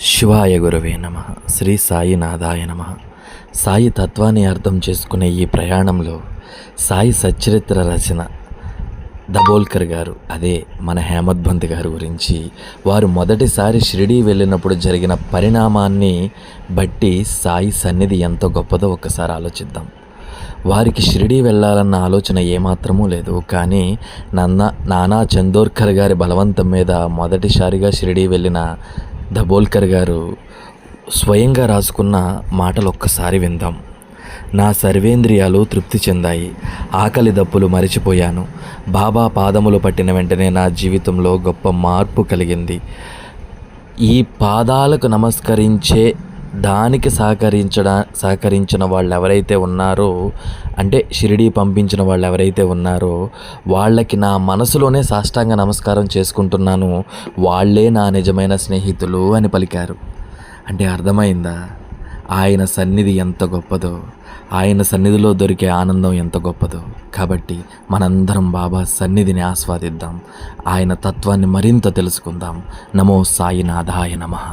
శివాయ గురవే నమ. శ్రీ సాయినాథాయ నమ. సాయి తత్వాన్ని అర్థం చేసుకునే ఈ ప్రయాణంలో సాయి సచ్చరిత్ర రచన దబోల్కర్ గారు, అదే మన హేమద్బంత్ గారి గురించి, వారు మొదటిసారి షిరిడీ వెళ్ళినప్పుడు జరిగిన పరిణామాన్ని బట్టి సాయి సన్నిధి ఎంత గొప్పదో ఒక్కసారి ఆలోచిద్దాం. వారికి షిరిడీ వెళ్ళాలన్న ఆలోచన ఏమాత్రమూ లేదు. కానీ నానా చందోర్కర్ గారి బలవంతం మీద మొదటిసారిగా షిరిడీ వెళ్ళిన దబోల్కర్ గారు స్వయంగా రాసుకున్న మాటలు ఒక్కసారి విందాం. నా సర్వేంద్రియాలు తృప్తి చెందాయి, ఆకలి దప్పులు మరిచిపోయాను. బాబా పాదములు పట్టిన వెంటనే నా జీవితంలో గొప్ప మార్పు కలిగింది. ఈ పాదాలకు నమస్కరించే దానికి సహకరించిన వాళ్ళు ఎవరైతే ఉన్నారో, అంటే షిరిడీ పంపించిన వాళ్ళు ఎవరైతే ఉన్నారో వాళ్ళకి నా మనసులోనే సాష్టాంగ నమస్కారం చేసుకుంటున్నాను. వాళ్ళే నా నిజమైన స్నేహితులు అని పలికారు. అంటే అర్థమైందా ఆయన సన్నిధి ఎంత గొప్పదో, ఆయన సన్నిధిలో దొరికే ఆనందం ఎంత గొప్పదో. కాబట్టి మనందరం బాబా సన్నిధిని ఆస్వాదిద్దాం, ఆయన తత్వాన్ని మరింత తెలుసుకుందాం. నమో సాయినాథాయ నమః.